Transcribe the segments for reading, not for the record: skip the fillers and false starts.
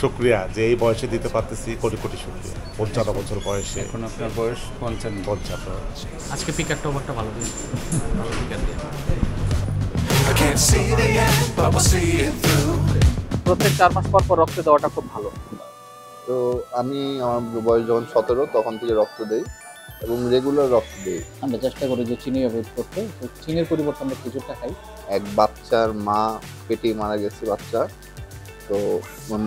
শুক্রিয়া যে এই বয়সে দিতে পারতেছি, কোটি কোটি শুক্রিয়া। 55 বছর বয়সে। এখন আপনার বয়স 55। আজকে পিকারটা ওভারটা ভালো দিন, ভালো পিকার দিয়ে। প্রত্যেক 4 মাস পর পর রক্ত দেওয়াটা খুব ভালো। তো আমি আমার বয়স যখন 17 তখন থেকে রক্ত দেই এবং রেগুলার রক্ত দেই। আমরা চেষ্টা করি যে চিনি অ্যাভয়েড করতে, তো চিনির পরিবর্তে আমরা খেজুরটা খাই। এক বাচ্চার মা পেটে মারা গেছে বাচ্চা, তো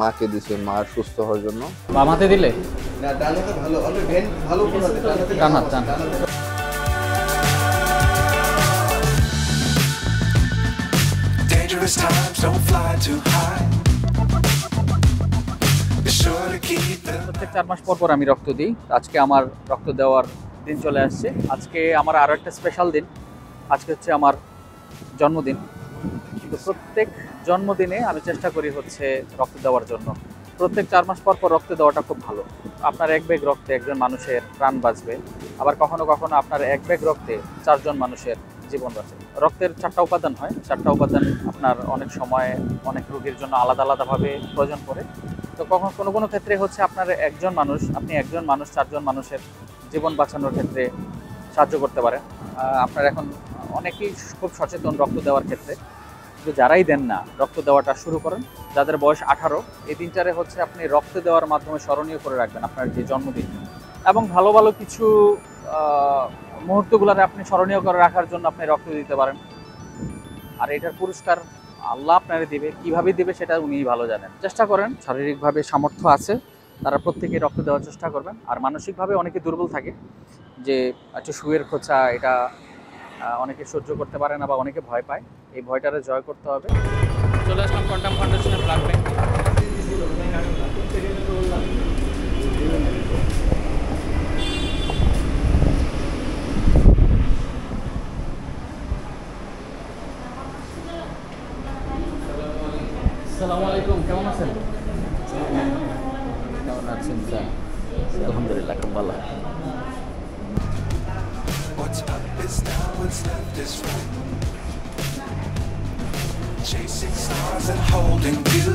মাকে দিছে মা সুস্থ হওয়ার জন্য। বাম হাতে দিলে না, ডান হাতে ভালো, অলরেডি ভেন ভালো করে ডান হাত ডান। Dangerous times don't fly too high. Be sure to keep them. প্রত্যেক 4 মাস পর পর আমি রক্ত দিই। আজকে আমার রক্ত দেওয়ার দিন চলে আসছে। আজকে আমার আরো একটা স্পেশাল দিন। আজকে হচ্ছে আমার জন্মদিন। তো প্রত্যেক জন্মদিনে আমি চেষ্টা করি হচ্ছে রক্ত দেওয়ার জন্য। প্রত্যেক 4 মাস পর পর রক্ত দেওয়াটা খুব ভালো। আপনার এক ব্যাগ রক্তে একজন মানুষের প্রাণ বাঁচবে, আবার কখনো কখনো আপনার এক ব্যাগ রক্তে 4 জন মানুষের জীবন বাঁচে। রক্তের 4টা উপাদান হয়, 4টা উপাদান আপনার অনেক সময় অনেক রোগীর জন্য আলাদা আলাদাভাবে প্রয়োজন পড়ে। তো কখনো কোনো কোনো ক্ষেত্রে হচ্ছে আপনার আপনি একজন মানুষ 4 জন মানুষের জীবন বাঁচানোর ক্ষেত্রে সাহায্য করতে পারেন। আপনার এখন অনেকেই খুব সচেতন রক্ত দেওয়ার ক্ষেত্রে, কিন্তু যারাই দেন না রক্ত দেওয়াটা শুরু করেন। যাদের বয়স 18, এই দিনটারে হচ্ছে আপনি রক্ত দেওয়ার মাধ্যমে স্মরণীয় করে রাখবেন আপনার যে জন্মদিন, এবং ভালো ভালো কিছু মুহূর্তগুলোরে আপনি স্মরণীয় করে রাখার জন্য আপনি রক্ত দিতে পারেন। আর এটার পুরস্কার আল্লাহ আপনারে দিবে, কীভাবে দিবে সেটা উনিই ভালো জানেন। চেষ্টা করেন, শারীরিকভাবে সামর্থ্য আছে তারা প্রত্যেকেই রক্ত দেওয়ার চেষ্টা করবেন। আর মানসিকভাবে অনেকে দুর্বল থাকে, যে একটু সুয়ের খোঁচা এটা অনেকে সহ্য করতে পারে না বা অনেকে ভয় পায়। এই ভয়টারে জয় করতে হবে। চলে আসলাম কোয়ান্টাম ফাউন্ডেশনের ব্লাড ব্যাংক। আসসালামু আলাইকুম, কেমন আছেন? কেমন আছেন স্যার? আলহামদুলিল্লাহ, খুব ভালো। What's up is now, what's left is right. Chasing stars and holding you.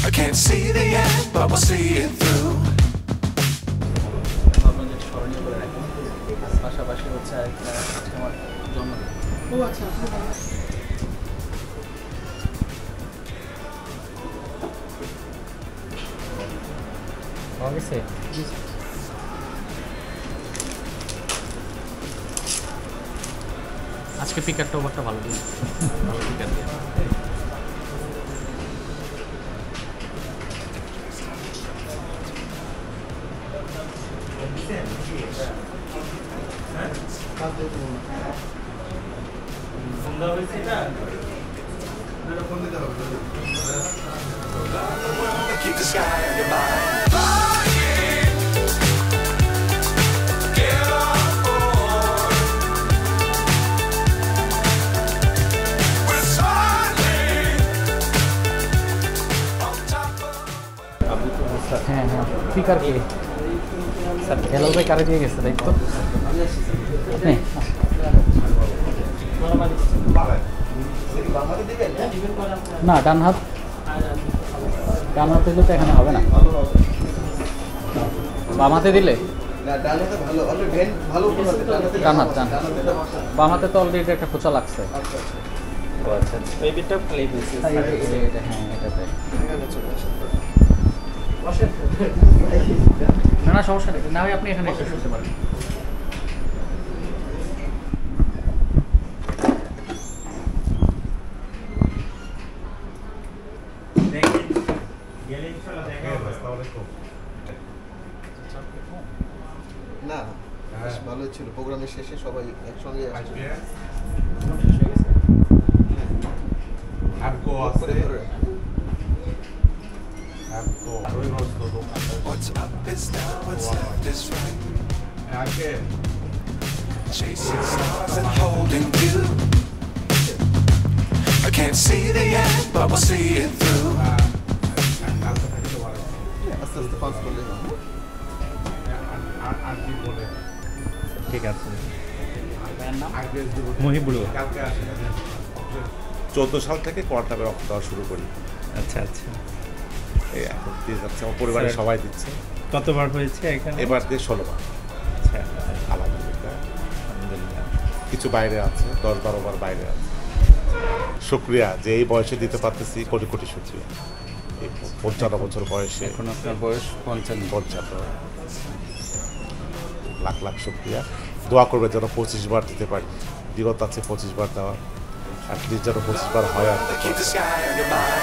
I can't see the end, but we'll see it through. আপনাদের স্মরণীয় করে রাখি। পাশাপাশি হচ্ছে আজকে আমার জন্মদিন। ও আচ্ছা, পাওয়া গেছে? আজকে পিকারটা ওভারটা ভালো দিন, ভালো পিকার দিয়ে। Keep the sky on your mind. Flying. Get on board. We're soaring on top of. হ্যাঁ হ্যাঁ, পিকার কে স্যার? হেলাল ভাই কারে দিয়ে গেছে দায়িত্ব? হ্যাঁ, না ডান হাত, ডান হাতে দিলে তো এখানে হবে না। বাম হাতে দিলে ডান হাত ডান। বাম হাতে তো অলরেডি একটা খোঁচা লাগছে। হ্যাঁ, এটাতে না না, সমস্যা নেই, না হয় আপনি এখানে এসে শুনতে পারেন। না, ভালো ছিল। প্রোগ্রামের শেষে সবাই একসঙ্গে আসবে। What's up is now, what's left is right. Chasing stars and holding you. I can't see the end, but we'll see it through. আস্তে আস্তে পাস করলে ঠিক আছে। মহিবুল 14 সাল থেকে কোয়ার্টারে রক্ত দেওয়া শুরু করি। আচ্ছা আচ্ছা। এই এখন দিয়ে যাচ্ছে, আমার পরিবারের স্যার। সবাই দিচ্ছে। কতবার হয়েছে এখানে? এবার দিয়ে 16 বার। আচ্ছা, আলহামদুলিল্লাহ। আলহামদুলিল্লাহ। কিছু বাইরে আছে, 10-12 বার বাইরে আছে। শুক্রিয়া যে এই বয়সে দিতে পারতেছি, কোটি কোটি শুক্রিয়া। এই 55 বছর বয়সে এখন আপনার বয়স 55। 55, লাখ লাখ শুক্রিয়া। দোয়া করবে যেন 25 বার দিতে পারি। বিগত আছে 25 বার দেওয়া, অ্যাটলিস্ট যেন 25 বার হয়। আর Keep the sky on your mind.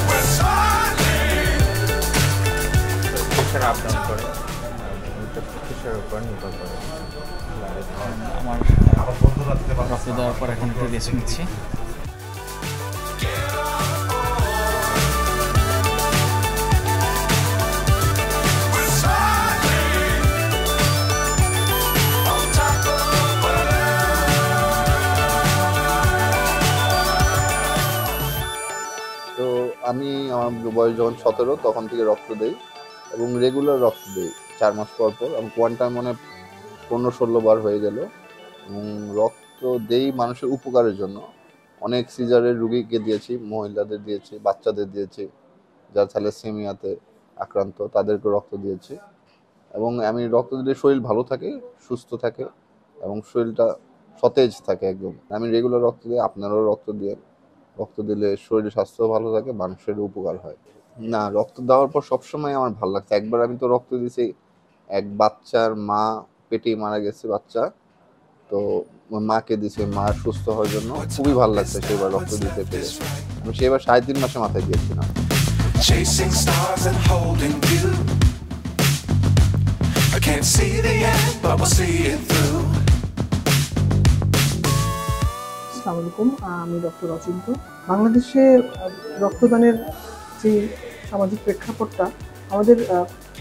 We're soaring. Pressure up down করে, প্রেশারের উপর নির্ভর করে। আমার আমার বন্ধুরা দিতে পারছে রক্ত দেওয়ার পর এখন একটু রেস্ট নিচ্ছি। We're soaring. On top of the world. তো আমি আমার বয়স যখন 17 তখন থেকে রক্ত দেই এবং রেগুলার রক্ত দিই 4 মাস পর পর। আমি কোয়ান্টাম মানে 15-16 বার হয়ে গেল এবং রক্ত দেই মানুষের উপকারের জন্য। অনেক সিজারের রুগীকে দিয়েছি, মহিলাদের দিয়েছি, বাচ্চাদের দিয়েছি, যারা থ্যালাসেমিয়াতে আক্রান্ত তাদেরকে রক্ত দিয়েছি। এবং আমি রক্ত দিলে শরীর ভালো থাকে, সুস্থ থাকে এবং শরীরটা সতেজ থাকে একদম। আমি রেগুলার রক্ত দিই, আপনারাও রক্ত দিয়ে। রক্ত দিলে শরীর স্বাস্থ্য ভালো থাকে, মানুষের উপকার হয়। না, রক্ত দেওয়ার পর সবসময় আমার ভালো লাগছে। একবার আমি তো রক্ত দিয়েছি, এক বাচ্চার মা পেটেই মারা গেছে বাচ্চা, তো ওর মাকে দিয়েছি মা সুস্থ হওয়ার জন্য। খুবই ভালো লাগছে সেবার রক্ত দিতে পেরে। আমি সেবার 3.5 মাসে মাথায় দিয়েছিলাম। Chasing stars and holding you. I can't see the end, but we'll see it through. আসসালামু আলাইকুম, আমি ডক্টর অচিন্ত। বাংলাদেশে রক্তদানের যে সামাজিক প্রেক্ষাপটটা, আমাদের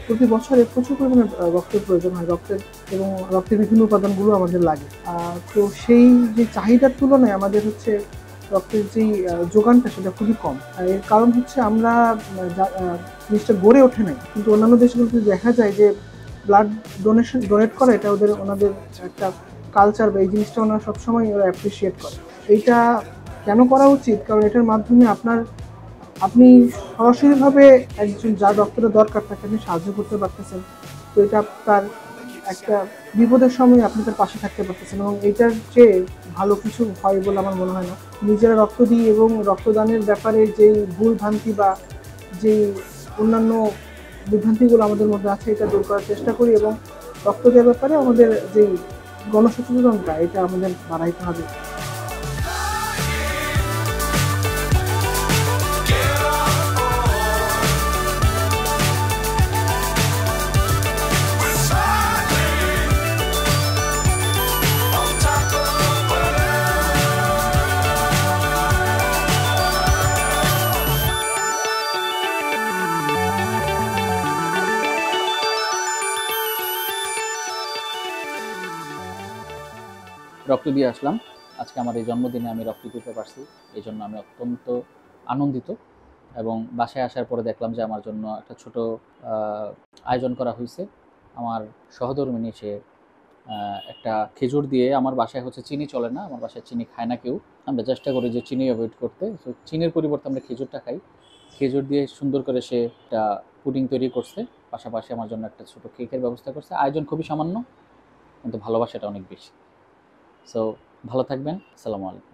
প্রতি বছরে প্রচুর পরিমাণে রক্তের প্রয়োজন হয়, এবং রক্তের বিভিন্ন উপাদানগুলো আমাদের লাগে। তো সেই যে চাহিদার তুলনায় আমাদের হচ্ছে রক্তের যেই যোগানটা সেটা খুবই কম। এর কারণ হচ্ছে আমরা জিনিসটা গড়ে ওঠে নাই। কিন্তু অন্যান্য দেশগুলোতে দেখা যায় যে ব্লাড ডোনেট করা এটা ওনাদের একটা কালচার, বা এই জিনিসটা ওনারা সবসময় ওরা অ্যাপ্রিসিয়েট করে। এইটা কেন করা উচিত? কারণ এটার মাধ্যমে আপনি সরাসরিভাবে একজন যার রক্তটা দরকার তাকে আপনি সাহায্য করতে পারতেছেন। তো এটা তার একটা বিপদের সময় আপনি তার পাশে থাকতে পারতেছেন, এবং এইটার চেয়ে ভালো কিছু হয় বলে আমার মনে হয় না। নিজেরা রক্ত দিই এবং রক্তদানের ব্যাপারে যেই ভুল ভ্রান্তি বা যেই অন্যান্য বিভ্রান্তিগুলো আমাদের মধ্যে আছে এটা দূর করার চেষ্টা করি, এবং রক্ত দেওয়ার ব্যাপারে আমাদের যেই গণসচেতনতা এটা আমাদের বাড়াইতে হবে। We're soaring. On top of the world. রক্ত দিয়ে আসলাম। আজকে আমার এই জন্মদিনে আমি রক্ত দিতে পারছি, এই জন্য আমি অত্যন্ত আনন্দিত। এবং বাসায় আসার পরে দেখলাম যে আমার জন্য একটা ছোট আয়োজন করা হয়েছে। আমার সহধর্মিণী সে একটা খেজুর দিয়ে, আমার বাসায় হচ্ছে চিনি চলে না, আমার বাসায় চিনি খায় না কেউ। আমরা চেষ্টা করি যে চিনি অ্যাভয়েড করতে, তো চিনির পরিবর্তে আমরা খেজুরটা খাই। খেজুর দিয়ে সুন্দর করে সে একটা পুডিং তৈরি করছে, পাশাপাশি আমার জন্য একটা ছোট কেকের ব্যবস্থা করছে। আয়োজন খুবই সামান্য, কিন্তু ভালোবাসাটা অনেক বেশি। সো ভালো থাকবেন। আসসালামু আলাইকুম।